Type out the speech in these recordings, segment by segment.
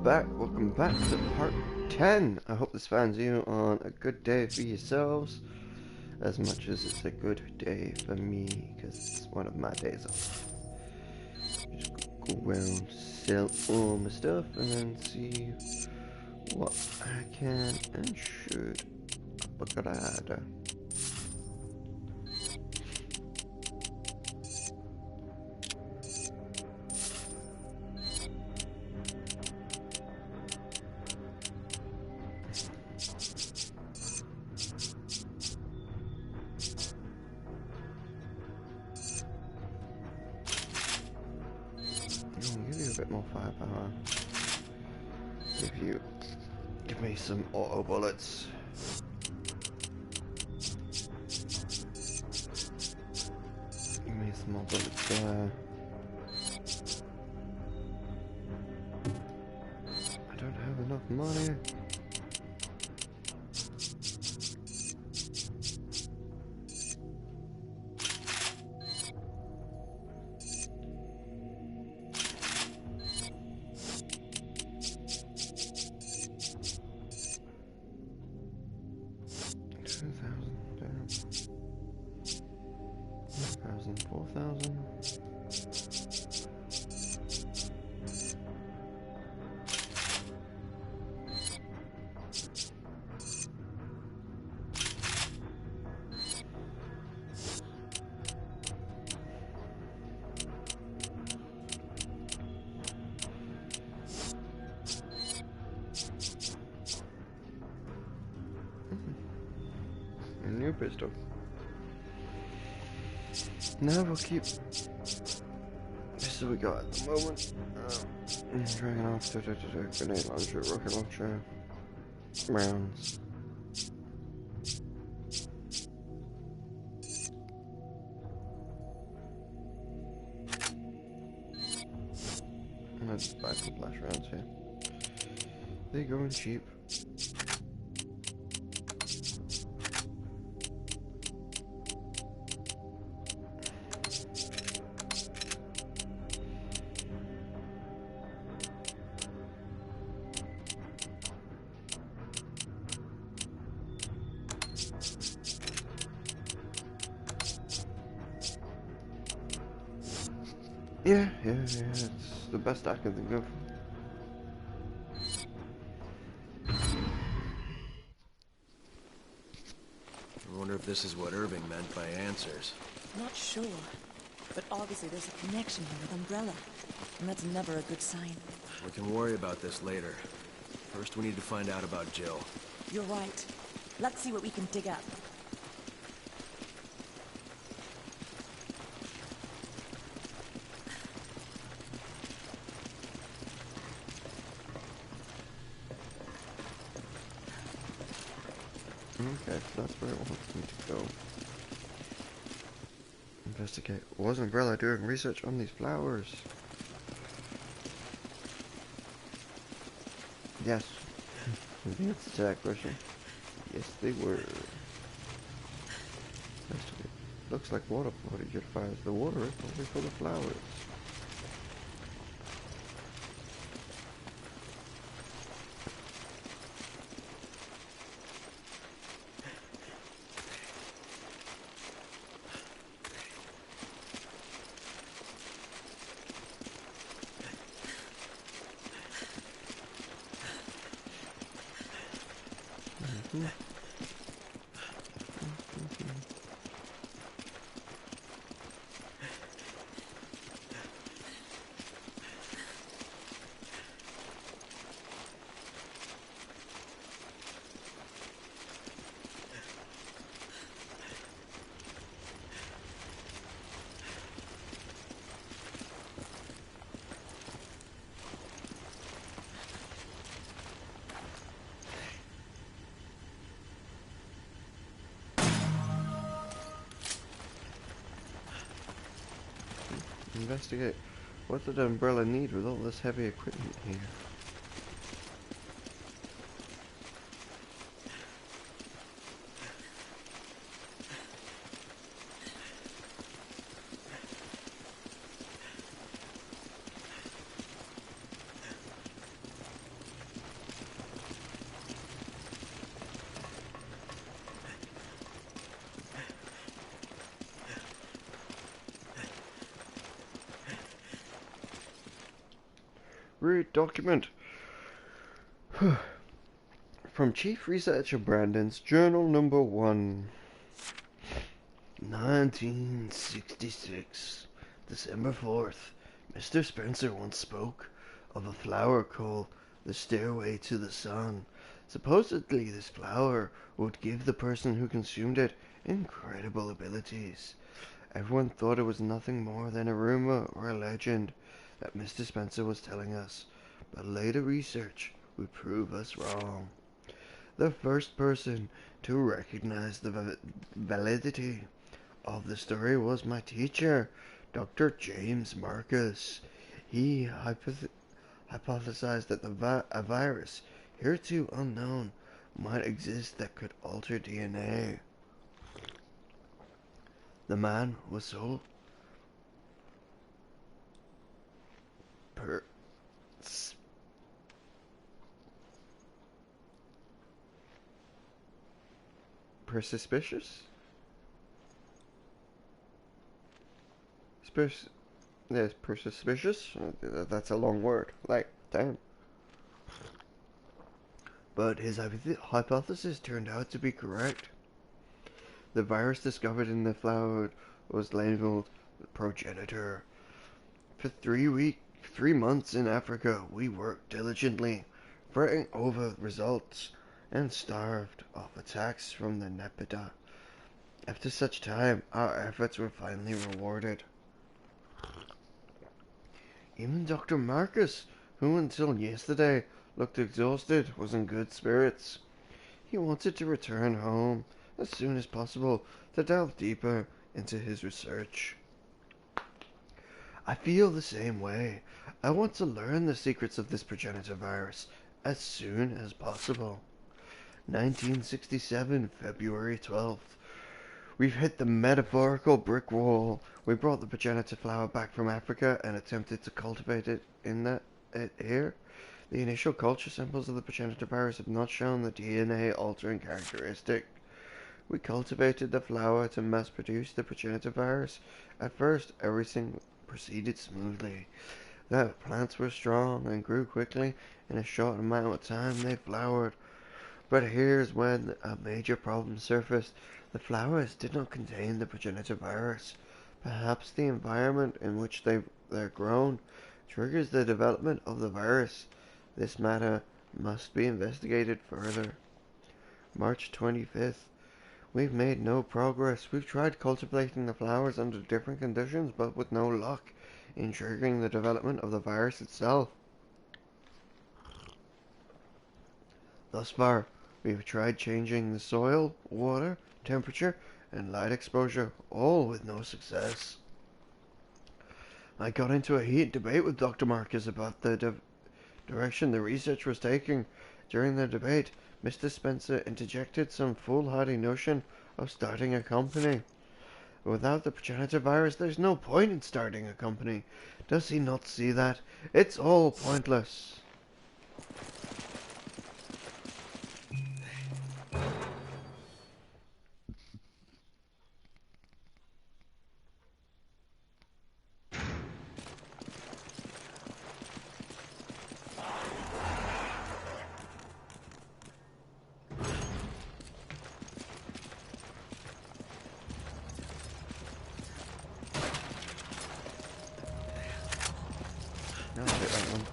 welcome back to part 10. I hope this finds you on a good day for yourselves, as much as it's a good day for me, because it's one of my days off. Just go around, sell all my stuff, and then see what I can and should upgrade. Give you a bit more firepower. Give me some auto bullets. Give me some more bullets there. I don't have enough money. Four thousand. A new pistol. Now we'll keep this is what we got at the moment. Dragon off, grenade launcher, rocket launcher, rounds. Let's buy some flash rounds here. They go in cheap. 'Yeah, it's the best I can think of. I wonder if this is what Irving meant by answers. Not sure, but obviously there's a connection here with Umbrella, and that's never a good sign. We can worry about this later. First, we need to find out about Jill. You're right. Let's see what we can dig up. Okay, so that's where it wants me to go. Investigate. Was Umbrella doing research on these flowers? Yes. The answer to that question. Yes, they were. Investigate. Looks like water body purifies the water is probably full of flowers. Investigate. What did Umbrella need with all this heavy equipment here? Read document. From Chief Researcher Brandon's Journal Number 1. 1966. December 4th. Mr. Spencer once spoke of a flower called the Stairway to the Sun. Supposedly this flower would give the person who consumed it incredible abilities. Everyone thought it was nothing more than a rumor or a legend that Mr. Spencer was telling us, but later research would prove us wrong. The first person to recognize the validity of the story was my teacher, Dr. James Marcus. He hypothesized that a virus, hitherto unknown, might exist that could alter DNA. The man was so persuspicious? Yes, persuspicious? That's a long word. Like, damn. But his hypothesis turned out to be correct. The virus discovered in the flower was labeled progenitor. For 3 months in Africa, we worked diligently, fretting over results, and starved of attacks from the Nepeta. After such time, our efforts were finally rewarded. Even Dr. Marcus, who until yesterday looked exhausted, was in good spirits. He wanted to return home as soon as possible to delve deeper into his research. I feel the same way. I want to learn the secrets of this progenitor virus as soon as possible. 1967, February 12th. We've hit the metaphorical brick wall. We brought the progenitor flower back from Africa and attempted to cultivate it here. The initial culture samples of the progenitor virus have not shown the DNA altering characteristic. We cultivated the flower to mass produce the progenitor virus. At first, everything proceeded smoothly. The plants were strong and grew quickly. In a short amount of time, they flowered. But here's when a major problem surfaced. The flowers did not contain the progenitor virus. Perhaps the environment in which they're grown triggers the development of the virus. This matter must be investigated further. March 25th. We've made no progress. We've tried cultivating the flowers under different conditions, but with no luck in triggering the development of the virus itself. Thus far, we've tried changing the soil, water, temperature, and light exposure, all with no success. I got into a heated debate with Dr. Marcus about the direction the research was taking. During the debate, Mr. Spencer interjected some foolhardy notion of starting a company. Without the progenitor virus, there's no point in starting a company. Does he not see that? It's all pointless. No, I'll hit that one.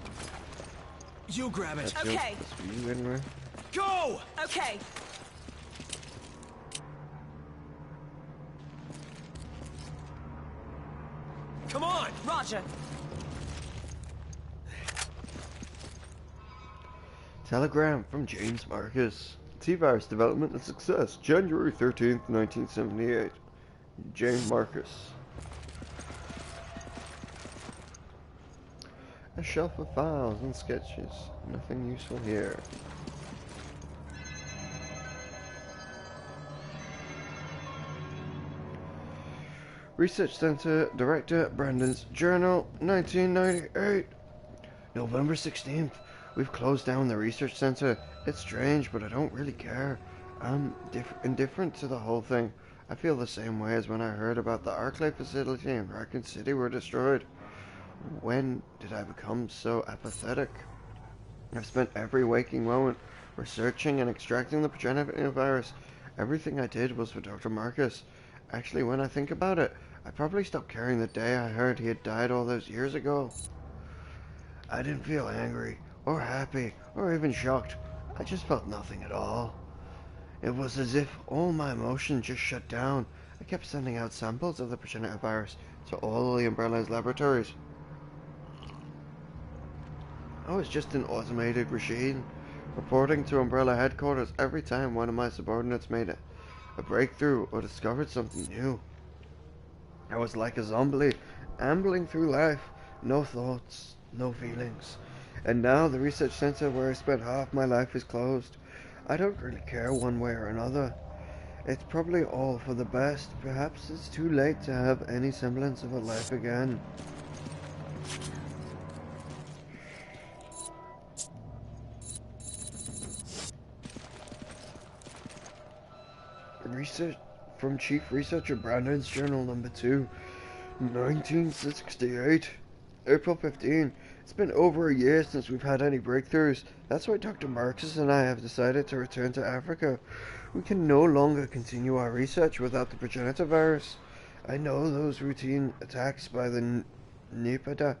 You grab it. That's Okay. That's for you anyway. Go! Okay. Come on! Roger. Telegram from James Marcus. T-Virus development and success. January 13th, 1978. James Marcus. A shelf of files and sketches. Nothing useful here. Research Center Director Brandon's Journal, 1998. November 16th. We've closed down the research center. It's strange, but I don't really care. I'm indifferent to the whole thing. I feel the same way as when I heard about the Arclay facility in Raccoon City were destroyed. When did I become so apathetic? I've spent every waking moment researching and extracting the progenitor virus. Everything I did was for Dr. Marcus. Actually, when I think about it, I probably stopped caring the day I heard he had died all those years ago. I didn't feel angry, or happy, or even shocked. I just felt nothing at all. It was as if all my emotions just shut down. I kept sending out samples of the progenitor virus to all the Umbrella's laboratories. I was just an automated machine, reporting to Umbrella headquarters every time one of my subordinates made a breakthrough or discovered something new. I was like a zombie, ambling through life, no thoughts, no feelings. And now the research center where I spent half my life is closed. I don't really care one way or another. It's probably all for the best. Perhaps it's too late to have any semblance of a life again. Research from Chief Researcher Brandon's Journal number 2, 1968, April 15. It's been over a year since we've had any breakthroughs. That's why Dr. Marcus and I have decided to return to Africa. We can no longer continue our research without the progenitor virus. I know those routine attacks by the Nipaya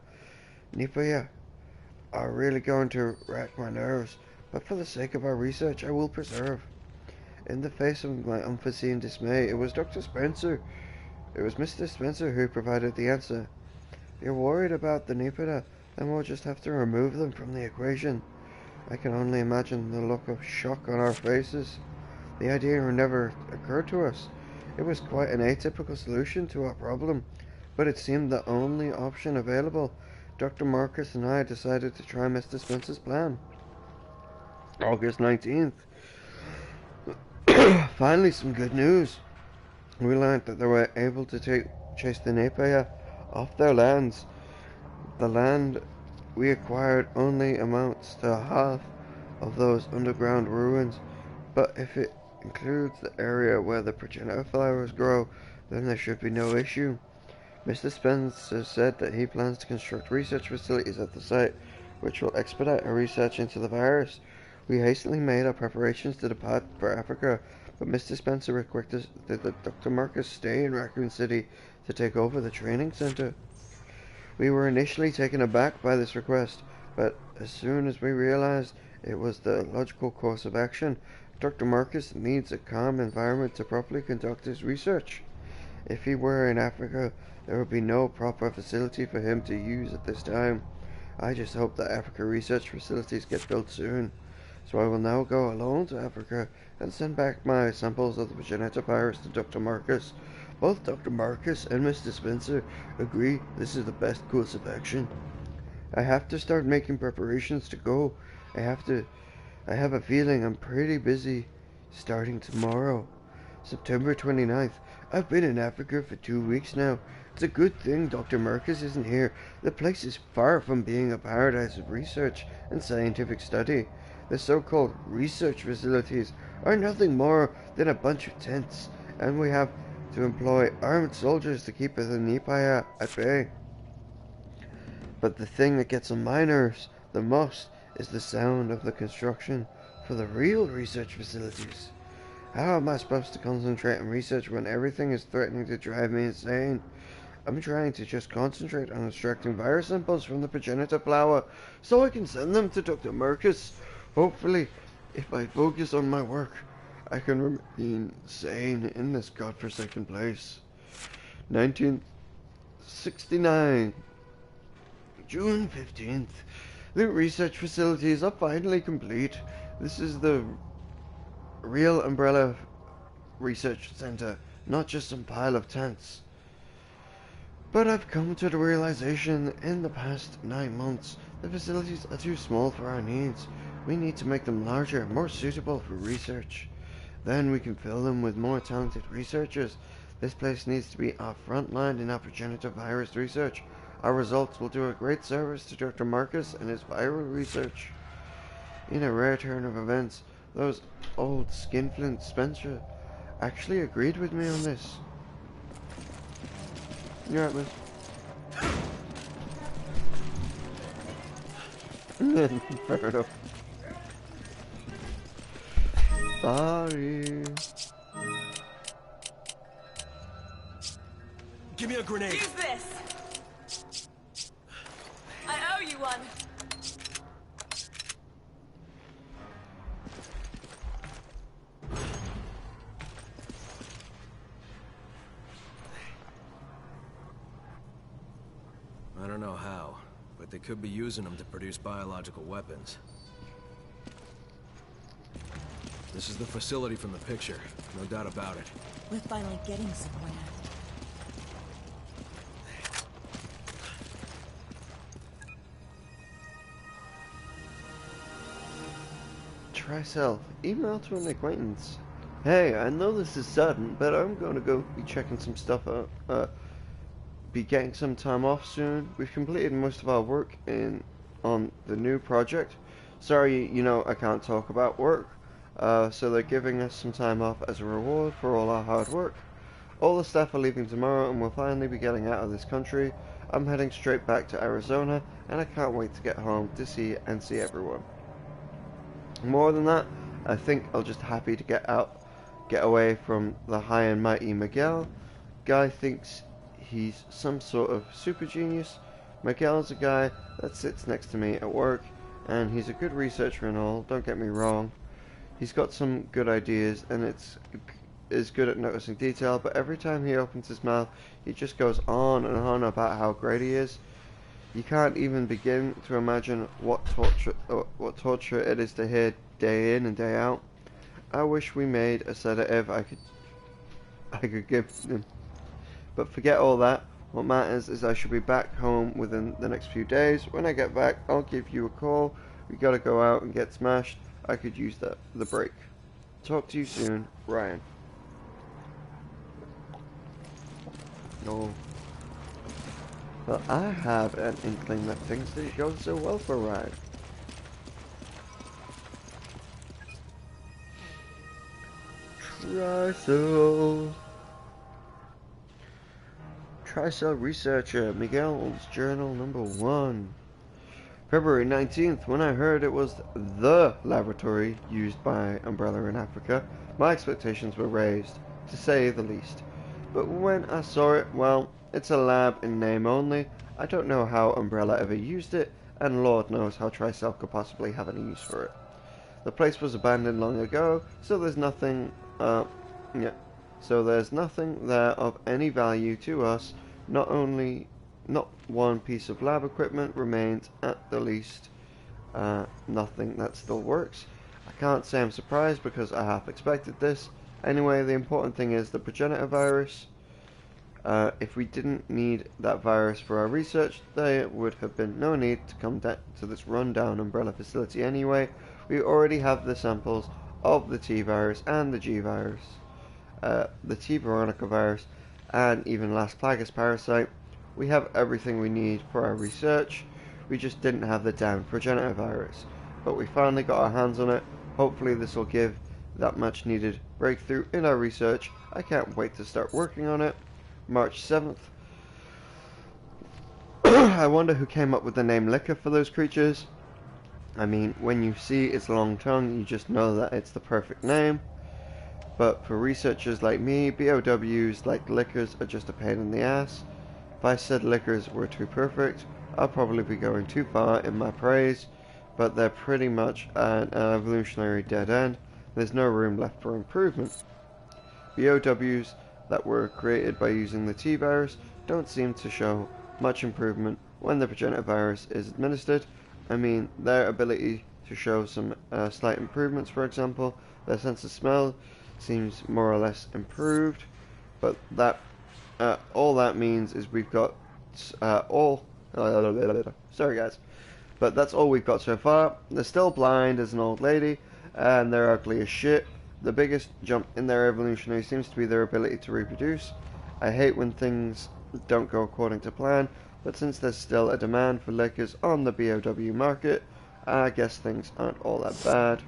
are really going to rack my nerves, but for the sake of our research, I will persevere. In the face of my unforeseen dismay, it was Mr. Spencer who provided the answer. If you're worried about the Nipida, then we'll just have to remove them from the equation. I can only imagine the look of shock on our faces. The idea never occurred to us. It was quite an atypical solution to our problem, but it seemed the only option available. Dr. Marcus and I decided to try Mr. Spencer's plan. August 19th. Finally, some good news. We learned that they were able to chase the Nepaya off their lands. The land we acquired only amounts to half of those underground ruins, but if it includes the area where the progenitor flowers grow, then there should be no issue. Mr. Spencer said that he plans to construct research facilities at the site, which will expedite our research into the virus. We hastily made our preparations to depart for Africa, but Mr. Spencer requested that Dr. Marcus stay in Raccoon City to take over the training center. We were initially taken aback by this request, but as soon as we realized it was the logical course of action, Dr. Marcus needs a calm environment to properly conduct his research. If he were in Africa, there would be no proper facility for him to use at this time. I just hope that Africa research facilities get built soon. So I will now go alone to Africa and send back my samples of the progenitor virus to Dr. Marcus. Both Dr. Marcus and Mr. Spencer agree this is the best course of action. I have to start making preparations to go. I have a feeling I'm pretty busy starting tomorrow. September 29th. I've been in Africa for 2 weeks now. It's a good thing Dr. Marcus isn't here. The place is far from being a paradise of research and scientific study. The so-called research facilities are nothing more than a bunch of tents, and we have to employ armed soldiers to keep the Nipaya at bay. But the thing that gets on my nerves the most is the sound of the construction for the real research facilities. How am I supposed to concentrate on research when everything is threatening to drive me insane? I'm trying to just concentrate on extracting virus samples from the progenitor flower so I can send them to Dr. Marcus. Hopefully, if I focus on my work, I can remain sane in this godforsaken place. 1969, June 15th. The research facilities are finally complete. This is the real Umbrella Research Center, not just some pile of tents. But I've come to the realization in the past 9 months, the facilities are too small for our needs. We need to make them larger, more suitable for research. Then we can fill them with more talented researchers. This place needs to be our front line in our progenitor virus research. Our results will do a great service to Dr. Marcus and his viral research. In a rare turn of events, those old skinflint Spencer actually agreed with me on this. You're right, miss. Fair enough. Sorry. Give me a grenade. Use this! I owe you one! I don't know how, but they could be using them to produce biological weapons. This is the facility from the picture, no doubt about it. We're finally getting somewhere. Tricell, email to an acquaintance. Hey, I know this is sudden, but I'm going to go be checking some stuff out. Be getting some time off soon. We've completed most of our work on the new project. Sorry, I can't talk about work. So they're giving us some time off as a reward for all our hard work. All the staff are leaving tomorrow and we'll finally be getting out of this country. I'm heading straight back to Arizona and I can't wait to get home to see everyone. More than that, I think I'll just happy to get away from the high and mighty Miguel. Guy thinks he's some sort of super genius. Miguel's a guy that sits next to me at work, and he's a good researcher and all, don't get me wrong. He's got some good ideas, and is good at noticing detail, but every time he opens his mouth, he just goes on and on about how great he is. You can't even begin to imagine what torture it is to hear day in and day out. I wish we made a sedative I could give him. But forget all that. What matters is I should be back home within the next few days. When I get back, I'll give you a call. We gotta go out and get smashed. I could use the break. Talk to you soon, Ryan. No. Well, I have an inkling that things didn't go so well for Ryan. Tricell researcher, Miguel's journal number 1. February 19th, when I heard it was the laboratory used by Umbrella in Africa, my expectations were raised, to say the least. But when I saw it, well, it's a lab in name only. I don't know how Umbrella ever used it, and Lord knows how Tricell could possibly have any use for it. The place was abandoned long ago, so there's nothing, there's nothing there of any value to us. Not one piece of lab equipment remains, at the least, nothing that still works. I can't say I'm surprised because I half expected this. Anyway, the important thing is the progenitor virus. If we didn't need that virus for our research, there would have been no need to come to this rundown Umbrella facility anyway. We already have the samples of the T virus and the G virus, the T Veronica virus, and even Last Plagueis parasite. We have everything we need for our research. We just didn't have the damn progenitor virus, but we finally got our hands on it. Hopefully this will give that much needed breakthrough in our research. I can't wait to start working on it. March 7th. I wonder who came up with the name Licker for those creatures. I mean, when you see its long tongue, you just know that it's the perfect name. But for researchers like me, BOWs like Lickers are just a pain in the ass. If I said Lickers were too perfect, I'll probably be going too far in my praise, but they're pretty much an evolutionary dead end. There's no room left for improvement. BOWs that were created by using the T virus don't seem to show much improvement when the progenitor virus is administered. I mean, their ability to show some slight improvements, for example, their sense of smell seems more or less improved, but that all that means is we've got sorry guys, but that's all we've got so far. They're still blind as an old lady, and they're ugly as shit. The biggest jump in their evolutionary seems to be their ability to reproduce. I hate when things don't go according to plan, but since there's still a demand for Lickers on the BOW market, I guess things aren't all that bad.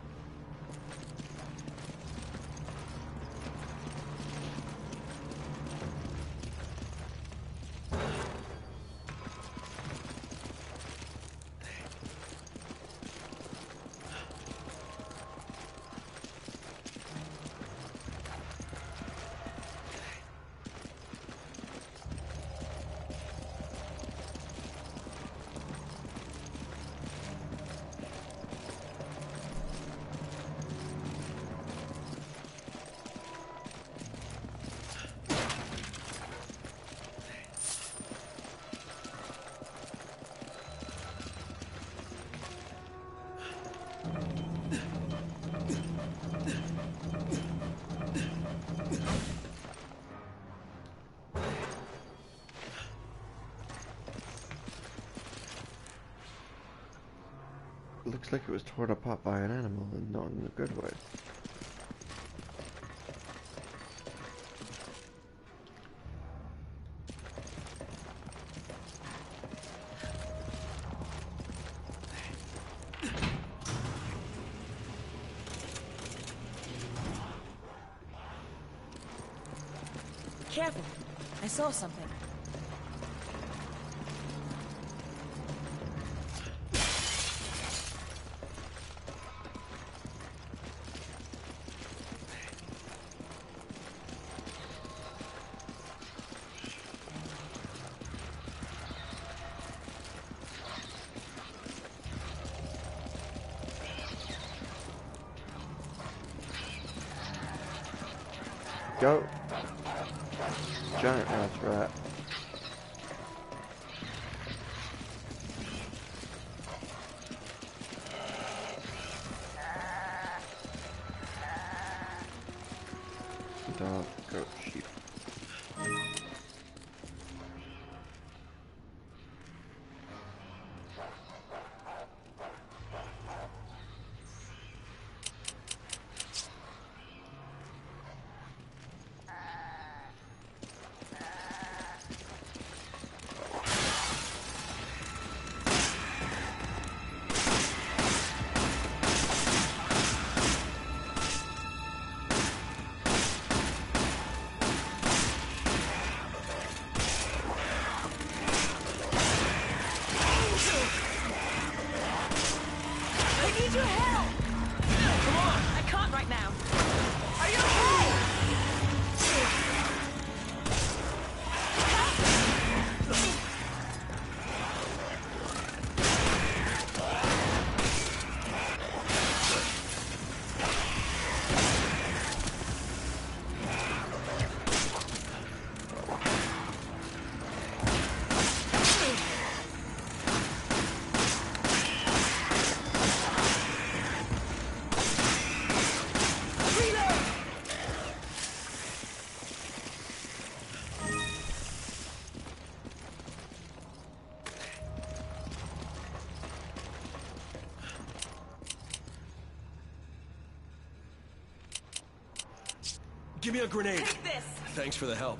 Looks like it was torn apart by an animal, and not in a good way. Careful. I saw something. Go! Giant ass rat. Dog, goat, sheep. Give me a grenade. Take this! Thanks for the help.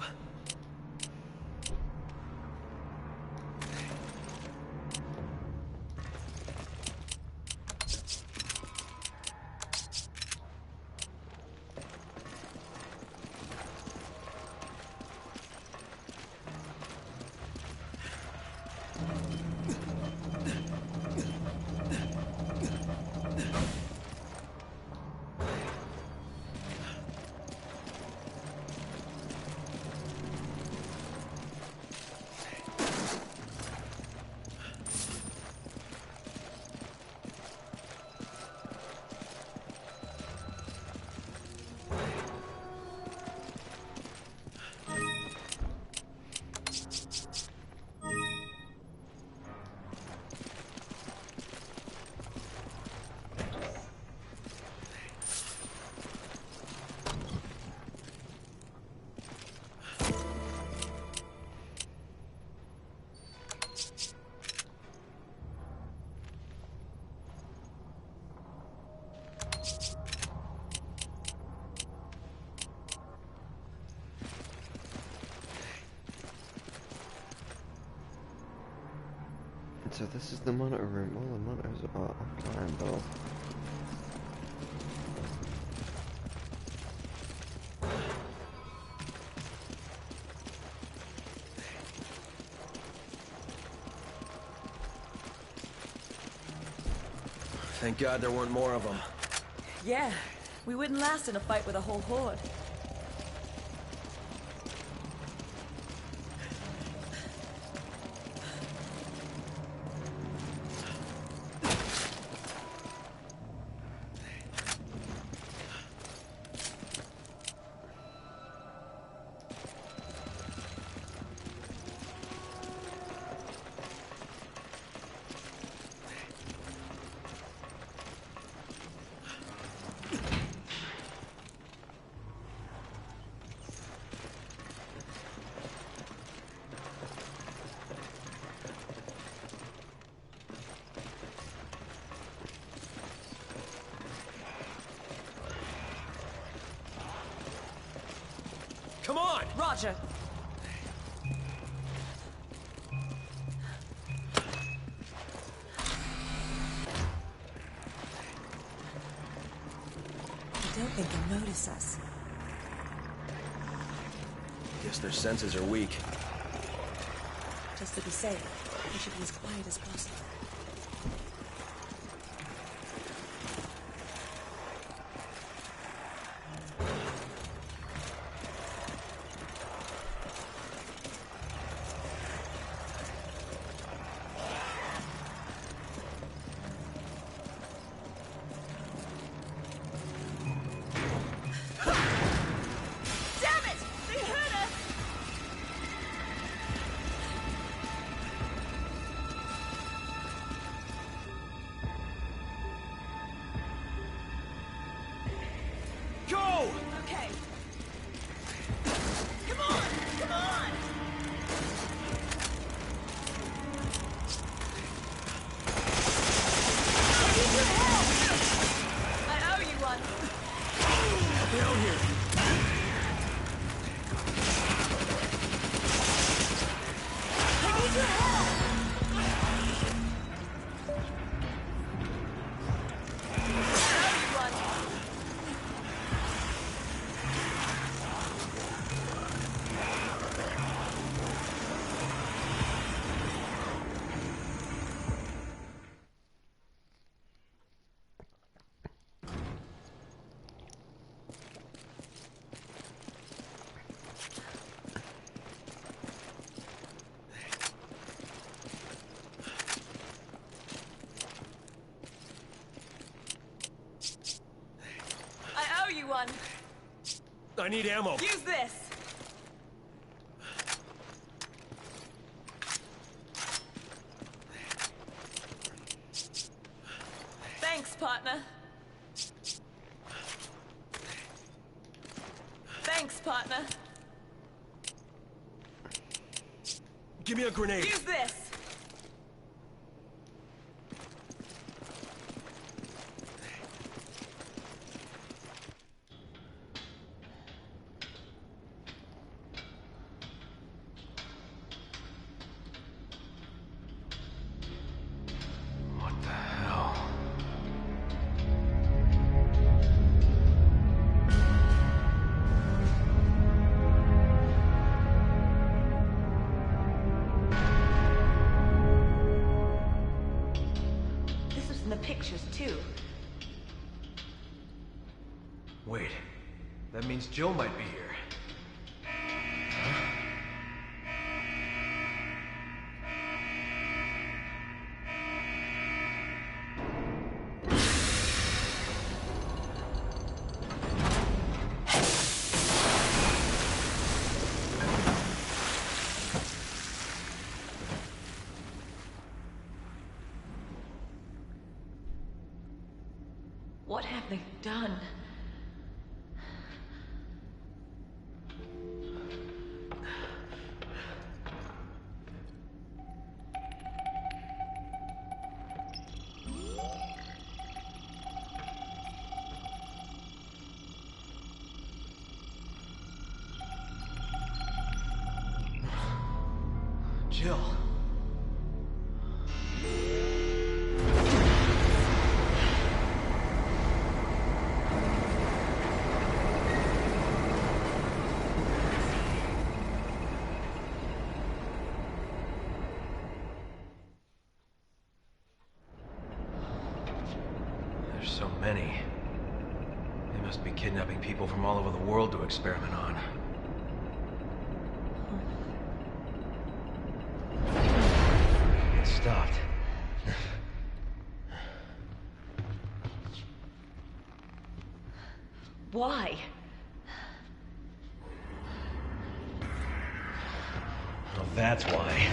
So this is the monitor room. All the monitors are offline though. Thank God there weren't more of them. Yeah, we wouldn't last in a fight with a whole horde. Roger. I don't think they'll notice us. Guess their senses are weak. Just to be safe, we should be as quiet as possible. Okay. Come on! Come on! I need your help! I owe you one. Help me out here. I need your help! One. I need ammo. Use this. Thanks, partner. Thanks, partner. Give me a grenade. Use this. Pictures too. Wait, that means Jill might be here. What have they done? Jill. So many. They must be kidnapping people from all over the world to experiment on. It stopped. Why? Well, that's why.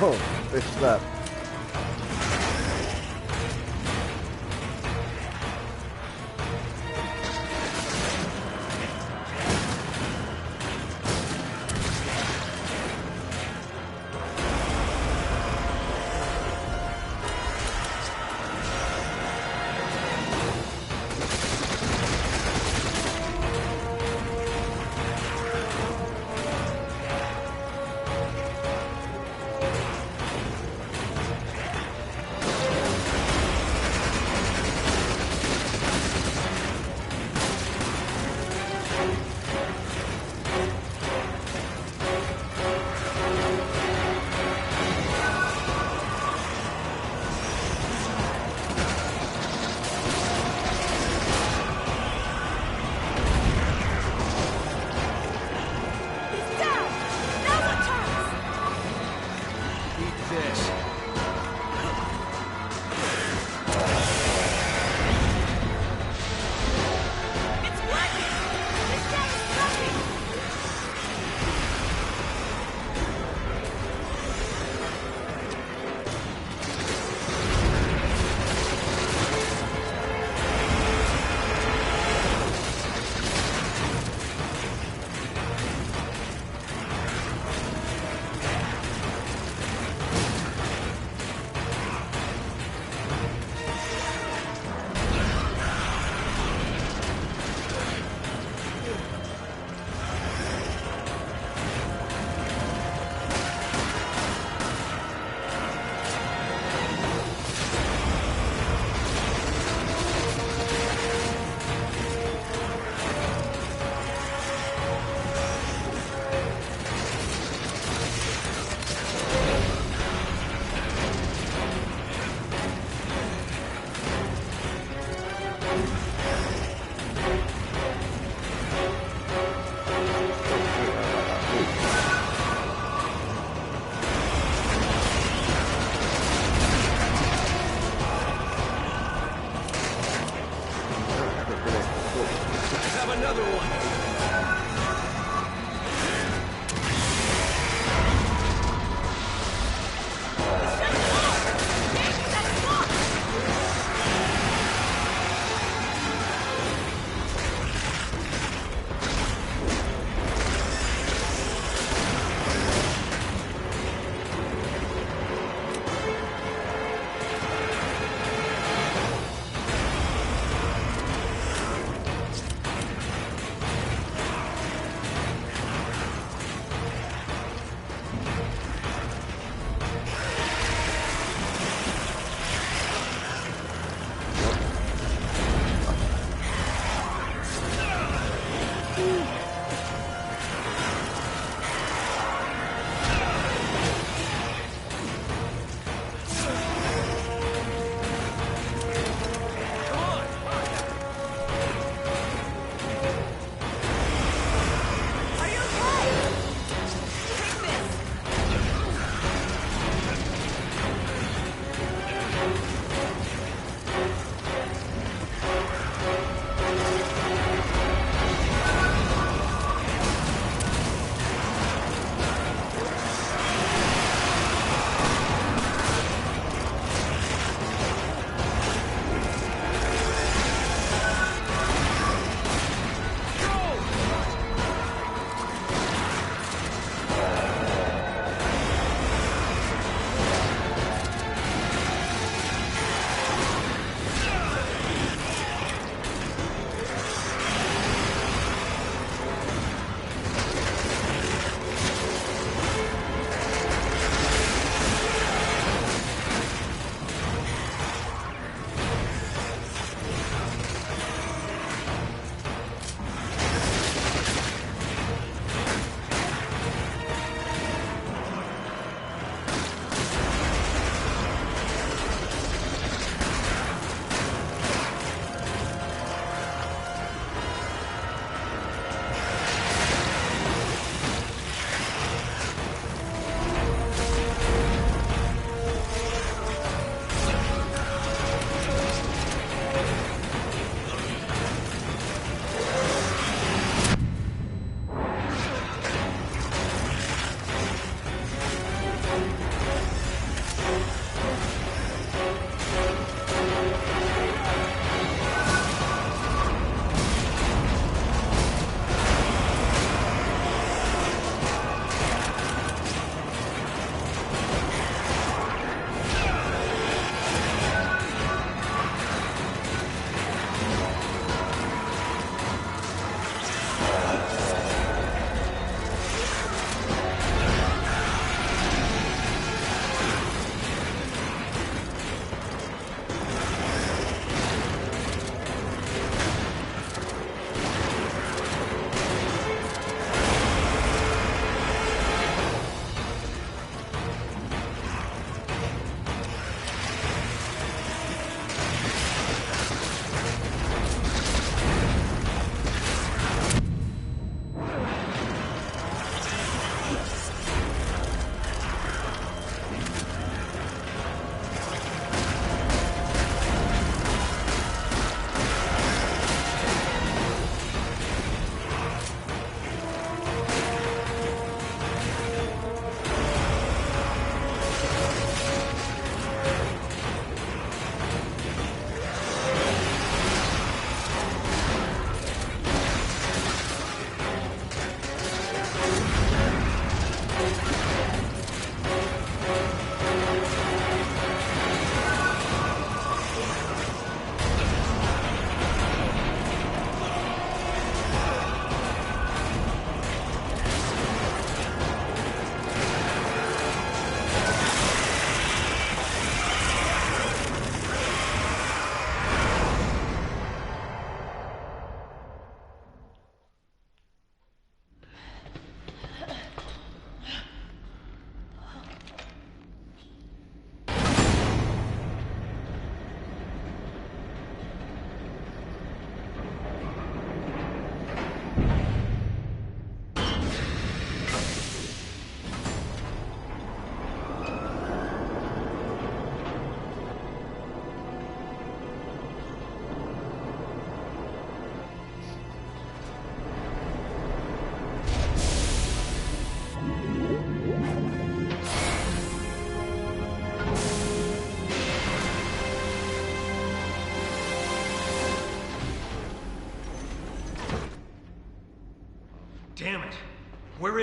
Oh, fish that. this. It's working! This guy is working!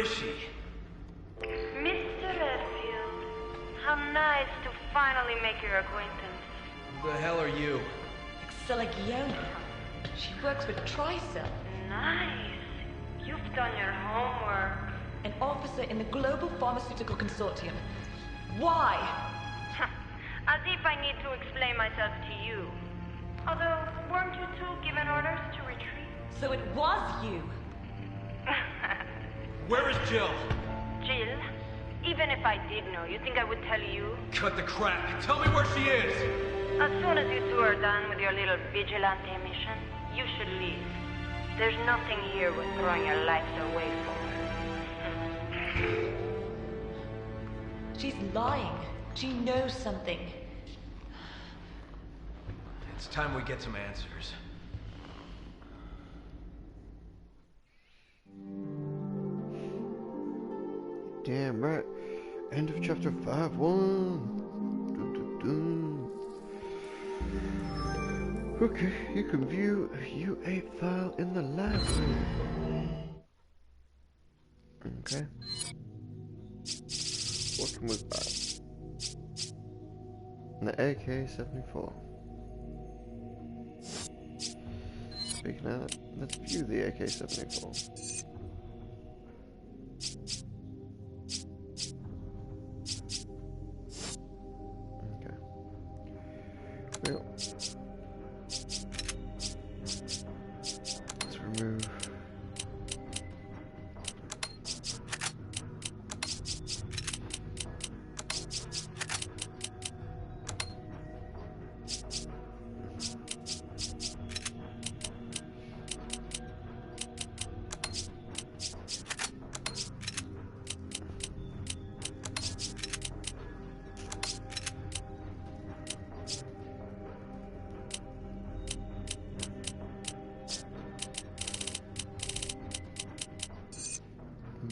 is she? Mr. Redfield, how nice to finally make your acquaintance. Who the hell are you? Excelligiona. She works for Tricell, Nice. You've done your homework. an officer in the Global Pharmaceutical Consortium. Why? As if I need to explain myself to you. Although, weren't you two given orders to retreat? So it was you. Where is Jill? Jill, even if I did know, you think I would tell you? Cut the crap. Tell me where she is. As soon as you two are done with your little vigilante mission, you should leave. There's nothing here worth throwing your lives away for. She's lying. She knows something. It's time we get some answers. Damn right. End of chapter 5-1. Okay, you can view a U8 file in the library. Okay. What can we buy? The AK-74. Speaking of that, let's view the AK-74. Okay. Well, let's remove.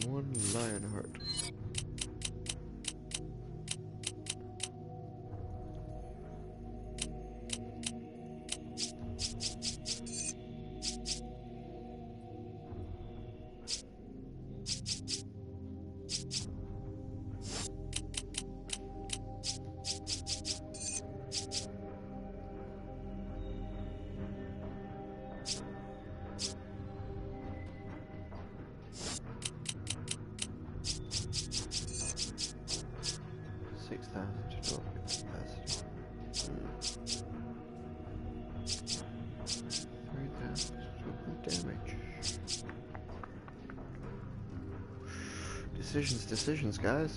One Lionheart. To 12 capacity. 3,000 total damage. Decisions, guys.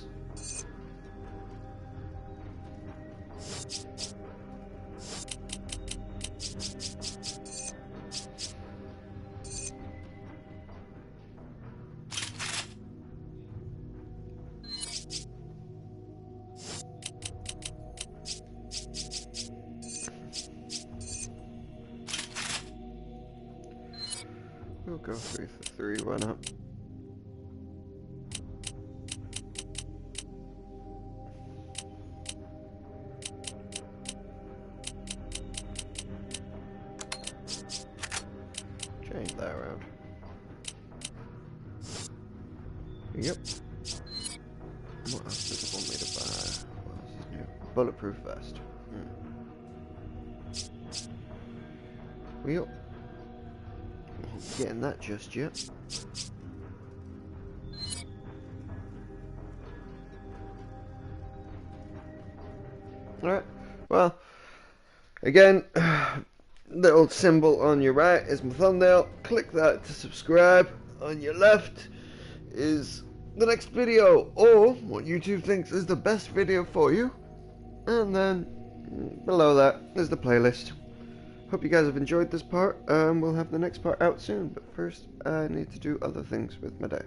We'll go 3 for 3, why not? Change that around. Yep. What else does it want me to buy? What else is new? Bulletproof vest. Well, not getting that just yet. Alright, well, again, little symbol on your right is my thumbnail. Click that to subscribe. On your left is the next video, or what YouTube thinks is the best video for you. And then below that is the playlist. Hope you guys have enjoyed this part. We'll have the next part out soon, but first I need to do other things with my day.